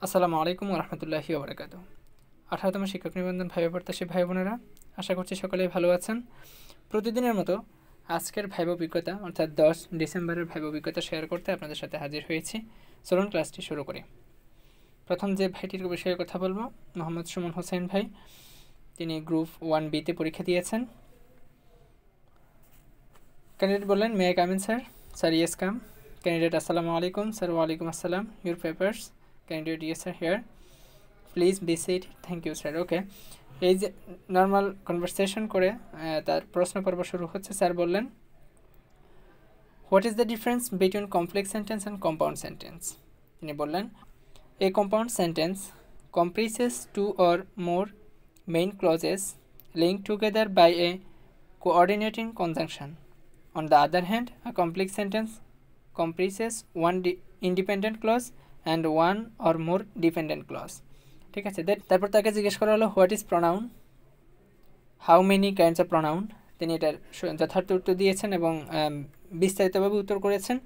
আসসালামু আলাইকুম রহমতুল্লাহি ওবরাকাতু। 18তম শিক্ষক নিবন্ধন ভাইবা প্রত্যাশী ভাই বোনেরা, আশা করছি সকলেই ভালো আছেন। প্রতিদিনের মতো আজকের ভাইবা অভিজ্ঞতা অর্থাৎ 10 ডিসেম্বরের ভাইবা অভিজ্ঞতা শেয়ার করতে আপনাদের সাথে হাজির হয়েছি। চলুন ক্লাসটি শুরু করি। প্রথম যে ভাইটির বিষয়ে কথা বলবো, মোহাম্মদ সুমন হোসেন ভাই। তিনি গ্রুপ 1B-তে পরীক্ষা দিয়েছেন। ক্যান্ডিডেট বললেন, may I come in sir? Sir, yes come. Candidate, আসসালামু আলাইকুম। স্যার, ওয়ালাইকুম আসসালাম। Your papers? Candidate, yes sir, here. Please be sit. Thank you sir. Okay, এই যে নর্মাল কনভারসেশন করে তার প্রশ্ন পর্ব শুরু হচ্ছে। স্যার বললেন, what is the difference between complex sentence and compound sentence? তিনি বললেন, এ compound sentence comprises two or more main clauses linked together by a coordinating conjunction. On the other hand, a complex sentence comprises one independent clause and one or more dependent clause. ঠিক আছে, তারপর তাকে জিজ্ঞেস করা হলো, what is pronoun, how many kinds of pronoun? তিনি এটার যথার্থ উত্তর দিয়েছেন এবং বিস্তারিতভাবে উত্তর করেছেন।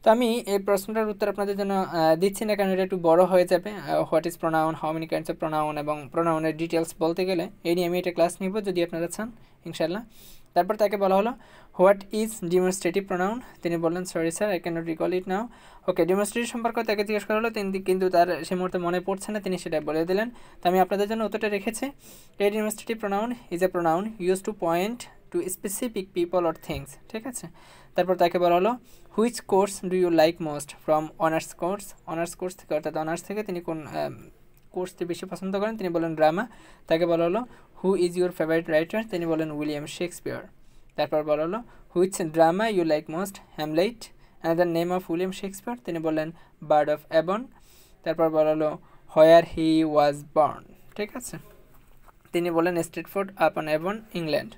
তো আমি এই প্রশ্নটার উত্তর আপনাদের জন্য দিচ্ছি না, কারণ এটা একটু বড় হয়ে যাবে। What is pronoun, how many kinds of pronoun এবং প্রোনাউনের ডিটেলস বলতে গেলে এই নিয়ে আমি এটা ক্লাস নিব যদি আপনারা চান, ইনশাল্লাহ। তারপর তাকে বলা হলো, হোয়াট ইজ ডিমনস্ট্রেটিভ প্রোনাউন? তিনি বললেন, sorry sir, I cannot recall it now. Okay, demonstrative সম্পর্কে তাকে জিজ্ঞেস করা হলো, তিনি কিন্তু তার সে মুহূর্তে মনে পড়ছে না, তিনি সেটা বলে দিলেন। তো আমি আপনাদের জন্য উত্তরটা রেখেছি। A demonstrative pronoun is a pronoun use to point to specific people or things. ঠিক আছে, তারপর তাকে বলা হলো, which course do you like most from honours course? Honours course থেকে, অর্থাৎ অনার্স থেকে তিনি কোন কোর্সটি বেশি পছন্দ করেন? তিনি বলেন ড্রামা। তাকে বলা হলো, who is your favourite writer? তিনি বলেন উইলিয়াম শেক্সপিয়ার। তারপর বলা হলো, which drama you like most? Hamlet. Another name of William Shakespeare? তিনি বললেন বার্ড অফ অ্যাবন। তারপর বলা হলো, হোয়ার হি ওয়াজ বর্ন? ঠিক আছে, তিনি বলেন স্ট্রেটফোর্ড আপন অ্যাবন, ইংল্যান্ড।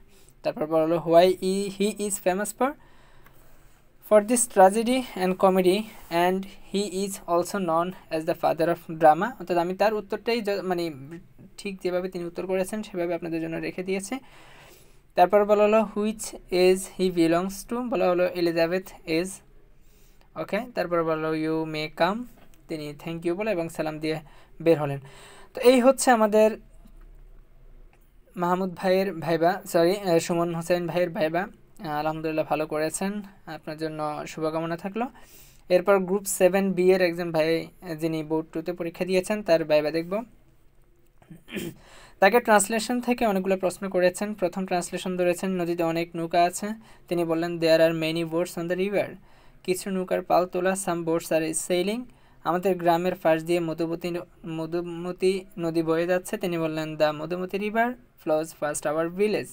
তারপর বলা হলো, why he is famous for this tragedy and comedy and he is also known as the father of drama. অর্থাৎ আমি তার উত্তরটাই মানে ঠিক যেভাবে তিনি উত্তর করেছেন সেভাবে আপনাদের জন্য রেখে দিয়েছি। তারপর বলা হলো, which age he belongs to? বলা হলো এলিজাবেথ এজ। ওকে, তারপর বলা হলো, ইউ মে কাম। তিনি থ্যাংক ইউ বলে এবং সালাম দিয়ে বের হলেন। তো এই হচ্ছে আমাদের মাহমুদ ভাইয়ের ভাইবা, সুমন হোসেন ভাইয়ের ভাইবা। আলহামদুলিল্লাহ ভালো করেছেন, আপনার জন্য শুভকামনা থাকলো। এরপর গ্রুপ 7B এর একজন ভাই যিনি বোর্ড 2-তে পরীক্ষা দিয়েছেন তার ভাইবা দেখব। তাকে ট্রান্সলেশন থেকে অনেকগুলো প্রশ্ন করেছেন। প্রথম ট্রান্সলেশন ধরেছেন, নদীতে অনেক নৌকা আছে। তিনি বললেন, there are many boats on the river. কিছু নৌকার পাল তোলা, সাম বোটস আর সেইলিং। আমাদের গ্রামের পাশ দিয়ে মধুমতি নদী বয়ে যাচ্ছে। তিনি বললেন, the Madhumati river flows fast our village.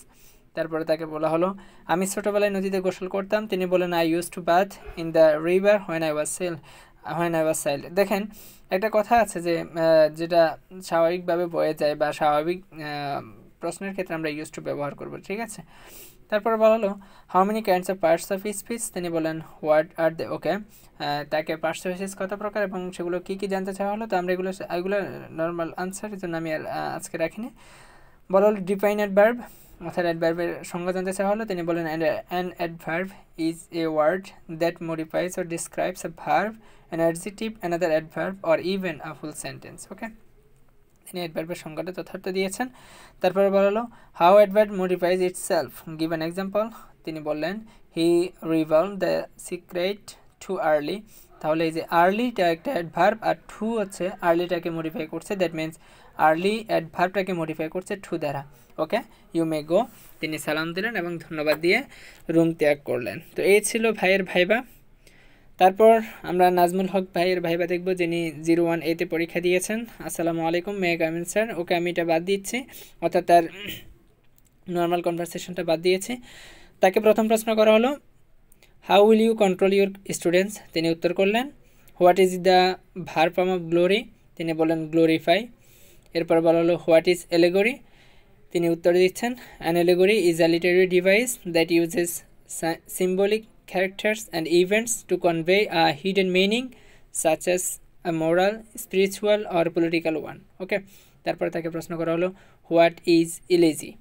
তারপরে তাকে বলা হলো, আমি ছোটোবেলায় নদীতে গোসল করতাম। তিনি বলেন, I use to bath in the river when I was child. দেখেন, একটা কথা আছে যে যেটা স্বাভাবিকভাবে বয়ে যায় বা স্বাভাবিক প্রশ্নের ক্ষেত্রে আমরা ইউজ টু ব্যবহার করব। ঠিক আছে, তারপর বলা হলো, how many kinds of parts of speech? তিনি বলেন, হোয়াট আর দে? ওকে, তাকে পার্টস অফ স্পিচ কত প্রকার এবং সেগুলো কী কী জানতে চাওয়া হলো। তো আমরা এগুলো নর্মাল আনসার, এর জন্য আমি আর আজকে রাখিনি। বলা হলো, ডিফাইন অ্যাডভার্ব, অর্থাৎ অ্যাডভার্বের সংজ্ঞা জানতে চাওয়া হলো। তিনি বলেন, an adverb is a word that modifies or describes a verb, an adjective, another adverb or even a full sentence. Okay, তিনি অ্যাডভার্বের সংজ্ঞাটা যথার্থ দিয়েছেন। তারপরে বলা হলো, how adverb modifies its self, give an example. তিনি বললেন, he revealed the secret too early. তাহলে এই যে আর্লিটা একটা অ্যাডভার্ব আর টু হচ্ছে আর্লিটাকে মডিফাই করছে, দ্যাট মিনস আর্লি অ্যাডভার্বটাকে মডিফাই করছে টু দ্বারা। ওকে, ইউ মে গো। তিনি সালাম দিলেন এবং ধন্যবাদ দিয়ে রুম ত্যাগ করলেন। তো এই ছিল ভাইয়ের ভাইবা। তারপর আমরা নাজমুল হক ভাইয়ের ভাইবা দেখব, যিনি 01A-তে পরীক্ষা দিয়েছেন। আসসালামু আলাইকুম, মে কামিন স্যার? ওকে, আমি এটা বাদ দিচ্ছি, অর্থাৎ তার নর্মাল কনভারসেশনটা বাদ দিয়েছি। তাকে প্রথম প্রশ্ন করা হলো, how will you control your students? তিনি উত্তর করলেন, what is the verb form of glory? তিনি বলেন গ্লোরিফাই। এরপর বলা হলো, হোয়াট ইজ এলিগরি? তিনি উত্তর দিচ্ছেন, an allegory is a literary device that uses symbolic characters and events to convey a hidden meaning such as a moral, spiritual or political one. Okay, তারপর তাকে প্রশ্ন করা হলো, হোয়াট ইজ ইলেজি?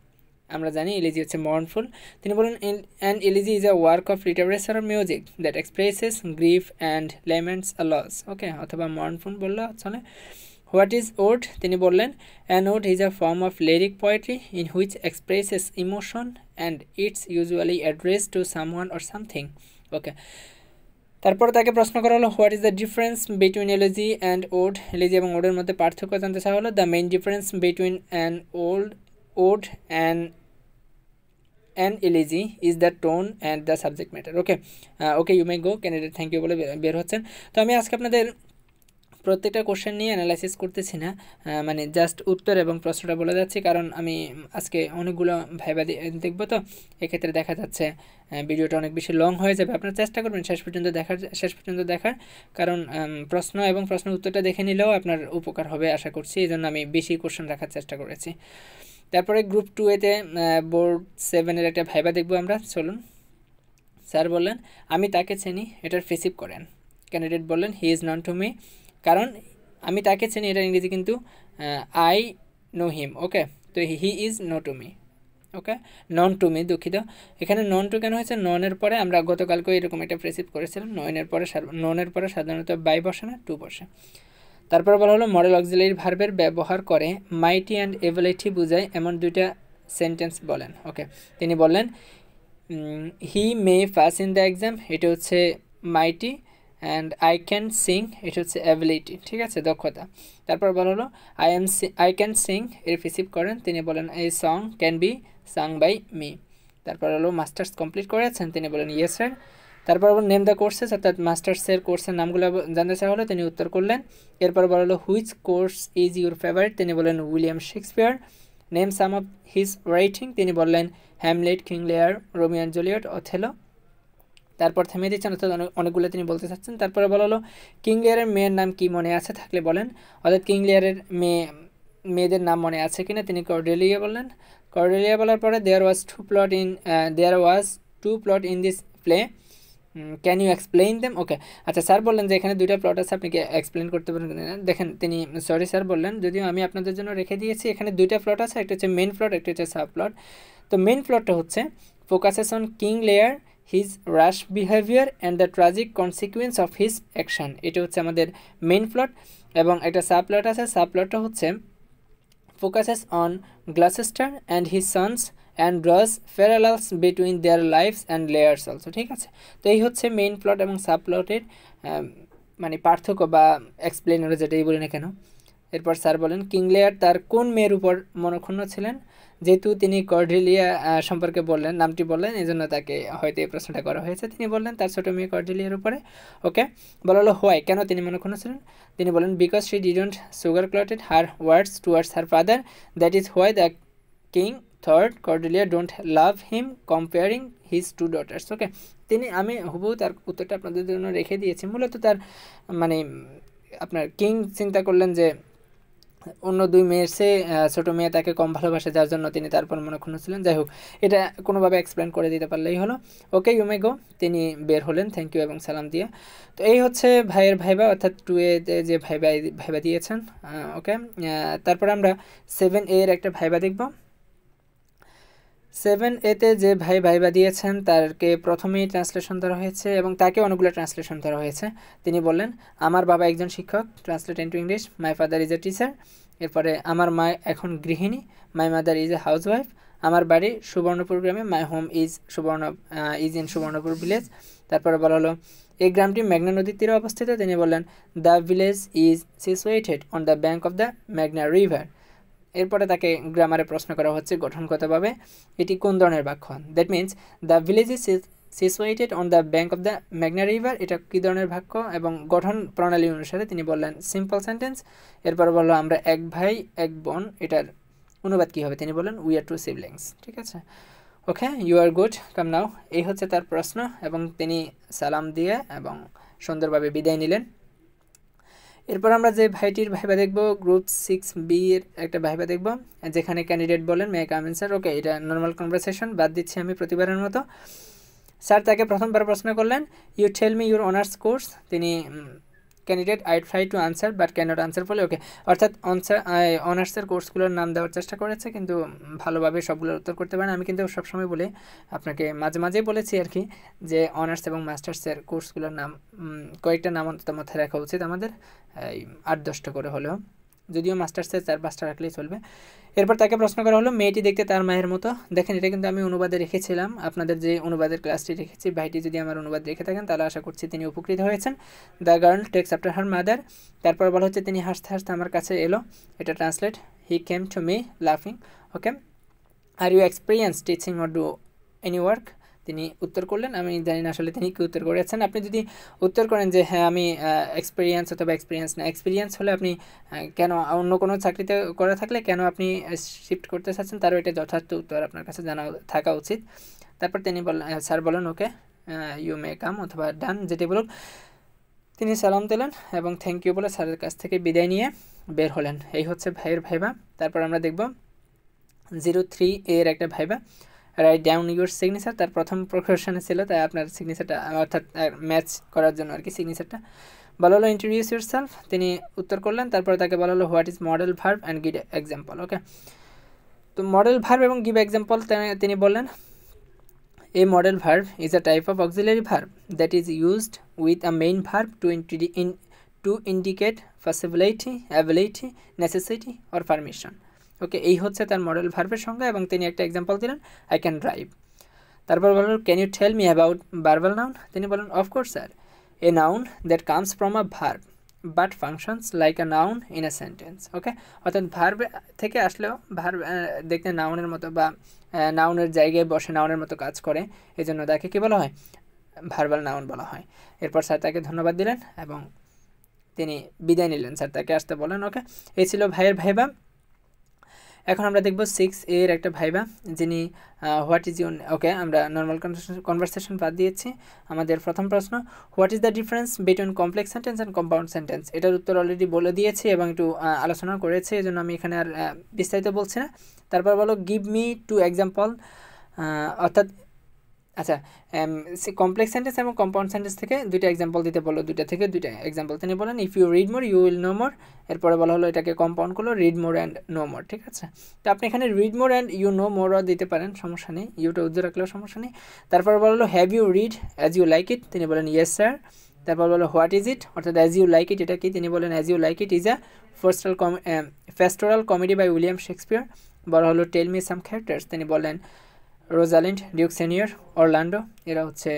আমরা জানি ইলেজি হচ্ছে মর্নফুল। তিনি বলেন, and elegy is a work of literature or music that expresses grief and laments a loss. Okay, অথবা মর্নফুল বললে চলে। হোয়াট ইজ ওড, তিনি বললেন an ode is a form of lyric poetry in which expresses emotion and it's usually address to someone or something. Okay, তারপর তাকে প্রশ্ন করা হলো what is the difference between elegy and ode, elegy এবং ওডের মধ্যে পার্থক্য জানতে চাওয়া হলো। The main difference between an ode and an elegy is the tone and the subject matter. Okay okay, you may go candidate, thank you বলে বের হচ্ছেন। তো আমি আজকে আপনাদের প্রত্যেকটা কোশ্চেন নিয়ে অ্যানালাইসিস করতেছি না, মানে জাস্ট উত্তর এবং প্রশ্নটা বলে যাচ্ছি, কারণ আমি আজকে অনেকগুলো ভাইবা দেখবো, তো এক্ষেত্রে দেখা যাচ্ছে ভিডিওটা অনেক বেশি লং হয়ে যাবে। আপনারা চেষ্টা করবেন শেষ পর্যন্ত দেখার, কারণ প্রশ্ন এবং প্রশ্নের উত্তরটা দেখে নিলেও আপনার উপকার হবে আশা করছি, এই জন্য আমি বেশি কোশ্চেন রাখার চেষ্টা করেছি। তারপরে গ্রুপ 2-এতে বোর্ড 7-এর একটা ভাইবা দেখবো আমরা, চলুন। স্যার বললেন আমি তাকে চিনি, এটার ফেসিভ করেন। ক্যান্ডিডেট বললেন he is non to me, কারণ আমি তাকে চিনি এটা ইংরেজি কিন্তু আই নো হিম। ওকে, তো he is known to me. Okay, none to me, দুঃখিত, এখানে নন টু কেন হয়েছে, ননের পরে আমরা গতকালকেও এরকম একটা ফেসিভ করেছিলাম, ননের পরে সাধারণত বাই বসে না, টু বসে। তারপর বলা হলো মডেল অক্সিলারি ভার্বের ব্যবহার করে মাইটি অ্যান্ড এবিলিটি বোঝায় এমন দুইটা সেন্টেন্স বলেন। ওকে, তিনি বললেন হি মে পাস ইন দ্য এক্সাম, এটা হচ্ছে মাইটি, অ্যান্ড আই ক্যান সিং, এটা হচ্ছে অ্যাবিলিটি, ঠিক আছে, দক্ষতা। তারপর বলা হলো আই ক্যান সিং, এর ফেসিভ করেন, তিনি বলেন a song can be sung by me. তারপর হলো মাস্টার্স কমপ্লিট করেছেন, তিনি বলেন ইয়েস স্যার। তারপর আবার নেম দ্য কোর্সেস, অর্থাৎ মাস্টার্সের কোর্সের নামগুলো জানতে চাওয়া হলো, তিনি উত্তর করলেন। এরপর বলা হলো which course is your favourite, তিনি বলেন William Shakespeare. Name some of his writing, তিনি বললেন হ্যামলেট, কিং লিয়ার, রোমিও অ্যান্ড জুলিয়েট, অথেলো। তারপর থেমে দিচ্ছেন, অর্থাৎ অনেকগুলো তিনি বলতে চাচ্ছেন। তারপরে বলা হলো কিং লিয়ারের মেয়ের নাম কি মনে আছে থাকলে বলেন, অর্থাৎ কিং লিয়ারের মেয়েদের নাম মনে আছে কিনা, তিনি কর্ডেলিয়া বললেন। কর্ডেলিয়া বলার পরে there was two plot in this play, can you explain them. Okay, আচ্ছা, স্যার বললেন যে এখানে দুইটা প্লট আছে, আপনি কি এক্সপ্লেন করতে পারেন না? দেখেন, তিনি সরি স্যার বললেন, যদিও আমি আপনাদের জন্য রেখে দিয়েছি, এখানে দুইটা প্লট আছে, একটা হচ্ছে মেন প্লট, একটা হচ্ছে সাব প্লট। তো মেন প্লটটা হচ্ছে focuses on king layer, his rash behaviour and the tragic consequence of his action, এটা হচ্ছে আমাদের মেন প্লট। এবং একটা সাব প্লট আছে, সাব প্লটটা হচ্ছে focuses on Gloucester and his sons and draws parallels between their lives and Lear's also, ঠিক আছে। তো এই হচ্ছে মেইন প্লট এবং সাব প্লটের মানে পার্থক্য বা এক্সপ্লেনার যেটাই বলি না কেন। এরপর স্যার বলেন কিং লেয়ার তার কোন মেয়ের উপর মনক্ষুণ্ণ ছিলেন, যেহেতু তিনি কর্ডেলিয়া সম্পর্কে বললেন, নামটি বললেন, এই জন্য তাকে হয়তো এই প্রশ্নটা করা হয়েছে। তিনি বললেন তার ছোটো মেয়ে কর্ডেলিয়ার উপরে। ওকে, বলা হলো হোয়াই, কেন তিনি মনক্ষুণ্ণ ছিলেন, তিনি বলেন because she didn't sugar coated her words towards her father, that is why the king thought Cordelia don't love him comparing his two daughters. Okay, আমি হুবহু তার উত্তরটা আপনাদের জন্য রেখে দিয়েছি। মূলত তার মানে আপনার কিং চিন্তা করলেন যে অন্য দুই মেয়ের সে ছোটো মেয়ে তাকে কম ভালোবাসে, যার জন্য তিনি তারপর মনক্ষুণ্ণ ছিলেন। যাই হোক, এটা কোনোভাবে এক্সপ্লেন করে দিতে পারলেই হলো। ওকে, ইউ মে গো, তিনি বের হলেন, থ্যাংক ইউ এবং সালাম দিয়ে। তো এই হচ্ছে ভাইয়ের ভাইবা, অর্থাৎ 2A-তে যে ভাইবা দিয়েছেন। ওকে, তারপর আমরা 7A-এর একটা ভাইবা দেখব। 7A-তে যে ভাইবা দিয়েছেন তারকে প্রথমেই ট্রান্সলেশন ধরা হয়েছে এবং তাকে অনেকগুলো ট্রান্সলেশন ধরা হয়েছে। তিনি বললেন আমার বাবা একজন শিক্ষক, translate into English, my father is a teacher. এরপরে আমার মা এখন গৃহিণী, my mother is a house wife. আমার বাড়ি সুবর্ণপুর গ্রামে, my home is in Subarnapur village. তারপরে বলা হলো এই গ্রামটি মেঘনা নদীর তীরে অবস্থিত। তিনি বললেন the village is situated on the bank of the মেঘনা রিভার। এরপরে তাকে গ্রামারে প্রশ্ন করা হচ্ছে গঠনগতভাবে এটি কোন ধরনের বাক্য। That means the village is situated on the bank of the মেঘনা রিভার, এটা কী ধরনের বাক্য এবং গঠন প্রণালী অনুসারে তিনি বললেন সিম্পল সেন্টেন্স। এরপরে বললো আমরা এক ভাই এক বোন, এটার অনুবাদ কী হবে, তিনি বললেন উই আর টু সিবলিংস। ঠিক আছে, ওকে, ইউ আর গুড, কাম নাও। এই হচ্ছে তার প্রশ্ন এবং তিনি সালাম দিয়ে এবং সুন্দরভাবে বিদায় নিলেন। এরপর আমরা যে ভাইটির ভাইবা দেখব, গ্রুপ 6B এর একটা ভাইবা দেখব, যেখানে ক্যান্ডিডেট বলেন may I come in sir. Okay, এটা নর্মাল কনভারসেশন, বাদ দিচ্ছি আমি প্রতিবারের মতো। স্যার তাকে প্রথমবার প্রশ্ন করলেন you tell me your honours course. তিনি candidate I try to answer but can not answer বলে। ওকে, অর্থাৎ অনার্সের কোর্সগুলোর নাম দেওয়ার চেষ্টা করেছে, কিন্তু ভালোভাবে সবগুলোর উত্তর করতে পারেন। আমি কিন্তু সবসময় বলি, আপনাকে মাঝে মাঝেই বলেছি আর কি, যে অনার্স এবং মাস্টার্সের কোর্সগুলোর নাম কয়েকটা নাম অন্তত মাথায় রাখা উচিত আমাদের, 8-10টা করে হলেও। যদিও মাস্টার্সে 4-5টা রাখলেই চলবে। এরপর তাকে প্রশ্ন করা হলো মেয়েটি দেখতে তার মায়ের মতো। দেখেন এটা কিন্তু আমি অনুবাদে রেখেছিলাম, আপনাদের যে অনুবাদের ক্লাসটি রেখেছি, ভাইটি যদি আমার অনুবাদ রেখে থাকেন তাহলে আশা করছি তিনি উপকৃত হয়েছেন। The girl takes after her mother, তারপর বলা হচ্ছে তিনি হাসতে হাসতে আমার কাছে এলো, এটা translate, he came to me লাফিং। Okay, are you experience teaching or do any work, তিনি উত্তর করলেন, আমি জানি না আসলে তিনি কি উত্তর করেছেন। আপনি যদি উত্তর করেন যে হ্যাঁ আমি এক্সপিরিয়েন্স অথবা এক্সপিরিয়েন্স না, এক্সপিরিয়েন্স হলে আপনি কেন অন্য কোনো চাকরিতে করে থাকলে কেন আপনি শিফট করতে চাচ্ছেন তারও এটা যথার্থ উত্তর আপনার কাছে জানা থাকা উচিত। তারপর তিনি বললেন, স্যার বলেন ওকে ইউ মে কাম অথবা ডান, যেটি বলুন। তিনি সালাম দিলেন এবং থ্যাংক ইউ বলে স্যারের কাছ থেকে বিদায় নিয়ে বের হলেন। এই হচ্ছে ভাইয়ের ভাইবা। তারপর আমরা দেখব 03 এর একটা viva, write down your signature. তার প্রথম প্রফেশনে ছিল, তাই আপনার সিগনেচারটা অর্থাৎ ম্যাচ করার জন্য আর কি সিগনেচারটা। বলা হলো ইন্ট্রোডিউস ইউর সেলফ, তিনি উত্তর করলেন। তারপর তাকে বলা হলো what is modal verb and give example. Okay, তো মডেল ভার্ব এবং গিভ এক্সাম্পল তিনি বললেন a model verb is a type of auxiliary verb that is used with a main verb to indicate possibility, ability, necessity or permission. ওকে, এই হচ্ছে তার model ভার্বের সংজ্ঞা এবং তিনি একটা এক্সাম্পল দিলেন, আই ক্যান ড্রাইভ। তারপর বললেন can you tell me about verbal noun, তিনি বলেন of course sir, a noun that comes from a verb but functions like a noun in a sentence. Okay, অর্থাৎ ভার্ব থেকে আসলেও ভার্ব দেখতে নাউনের মতো বা নাউনের জায়গায় বসে নাউনের মতো কাজ করে, এই জন্য তাকে কী বলা হয়, ভার্বাল নাউন বলা হয়। এরপর স্যার তাকে ধন্যবাদ দিলেন এবং তিনি বিদায় নিলেন, স্যার তাকে আসতে বলেন। ওকে, এই ছিল ভাইয়ের ভাইবা। এখন আমরা দেখব 6 এর একটা ভাইবা, যিনি হোয়াট ইজ ইউর, ওকে আমরা নর্মাল কনভারসেশন বাদ দিয়েছি। আমাদের প্রথম প্রশ্ন, what is the difference between complex sentence and compound sentence, এটার উত্তর অলরেডি বলে দিয়েছি এবং একটু আলোচনা করেছি, এই জন্য আমি এখানে আর বিস্তারিত বলছি না। তারপর বলো গিভ মি 2 এক্সাম্পল, অর্থাৎ আচ্ছা কমপ্লেক্স সেন্টেন্স এবং কম্পাউন্ড সেন্টেন্স থেকে 2টা এক্সাম্পল দিতে বলো, 2টা থেকে 2টা এক্সাম্পল তিনি বলেন if you read more you will know more. এরপরে বলা হলো এটাকে কম্পাউন্ড করলো read more and know more. ঠিক আছে, তো আপনি এখানে read more and you know মোরও দিতে পারেন, সমস্যা নেই, ইউটা উজ্জ্বল রাখলেও সমস্যা নেই। তারপর বলা হলো have you read as you like it, তিনি বলেন ইয়েস স্যার। তারপর বলো হোয়াট ইজ ইট, অর্থাৎ অ্যাজ ইউ লাইক ইট এটা কি, তিনি বলেন as you like it is a pastoral comedy by William Shakespeare. বলা হলো টেল মি সাম ক্যারেক্টার্স, তিনি বলেন রোজালিন্ড, ডিউক সিনিয়র, অরল্যান্ডো, এরা হচ্ছে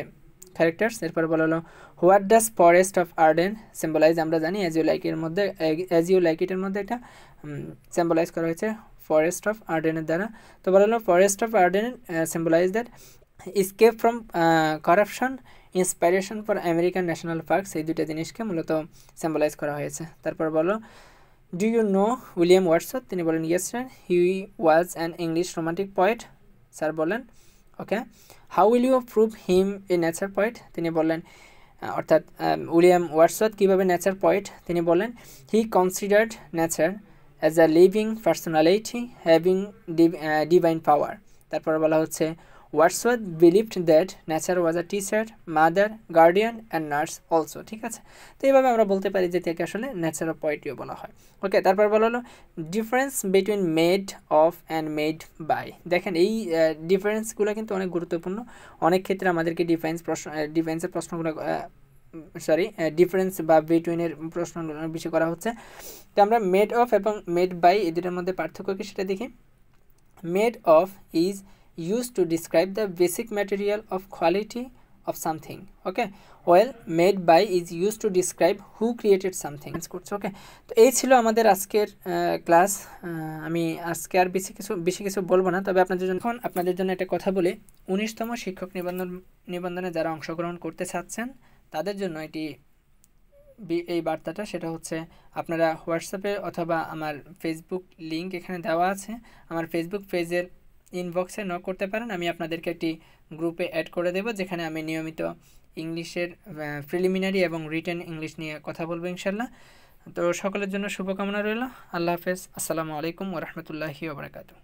ক্যারেক্টার্স। এরপর বলা হলো what does Forest of Arden symbolise, আমরা জানি অ্যাজ ইউ লাইক এর মধ্যে অ্যাজ ইউ লাইক ইটের মধ্যে একটা সিম্বলাইজ করা হয়েছে ফরেস্ট অফ আর্ডেনের দ্বারা। তো বলা হলো Forest of Arden symbolise that escape from corruption, inspiration for American national parks, এই দুইটা জিনিসকে মূলত সিম্বলাইজ করা হয়েছে। তারপর বলো do you know William Wordsworth, তিনি বলেন yes sir, he was an English romantic poet, sir বলেন okay. How will you prove him a nature poet, তিনি বললেন অর্থাৎ উইলিয়াম ওয়ার্ডসওয়ার্থ কীভাবে নেচার পয়েট, তিনি বলেন he considered nature as a living personality having divine power. তারপর বলা হচ্ছে Wordsworth believed that nature was a teacher, mother, guardian and nurse also. ঠিক আছে, তো এইভাবে আমরা বলতে পারি যে থেকে আসলে নেচার অফ পোয়েট্রিও বলা হয়। ওকে, তারপর বলা হলো difference between made of and made by. দেখেন এই ডিফারেন্সগুলো কিন্তু অনেক গুরুত্বপূর্ণ, অনেক ক্ষেত্রে আমাদেরকে ডিফারেন্সের প্রশ্নগুলো ডিফারেন্স বা বিটুইনের প্রশ্নগুলো বেশি করা হচ্ছে। তো আমরা মেড অফ এবং মেড বাই এই দুটোর মধ্যে পার্থক্য কি সেটা দেখি। Made of is used to describe the basic material of quality of something, okay, while made by is used to describe who created something. Okay, তো এই ছিল আমাদের আজকের ক্লাস। আমি আজকে আর বেশি কিছু বলবো না, তবে আপনাদের জন্য একটা কথা বলি, 19তম শিক্ষক নিবন্ধনে যারা অংশগ্রহণ করতে চাচ্ছেন তাদের জন্য এই বার্তাটা, সেটা হচ্ছে আপনারা হোয়াটসঅ্যাপে অথবা আমার ফেসবুক লিঙ্ক এখানে দেওয়া আছে, আমার ফেসবুক পেজের ইনবক্সে নক করতে পারেন, আমি আপনাদেরকে একটি গ্রুপে অ্যাড করে দেব যেখানে আমি নিয়মিত ইংলিশের প্রিলিমিনারি এবং রিটেন ইংলিশ নিয়ে কথা বলবো ইনশাল্লাহ। তো সকলের জন্য শুভকামনা রইল। আল্লাহ হাফেজ, আসসালামু আলাইকুম ওয়া রাহমাতুল্লাহি ওয়া বারাকাতুহু।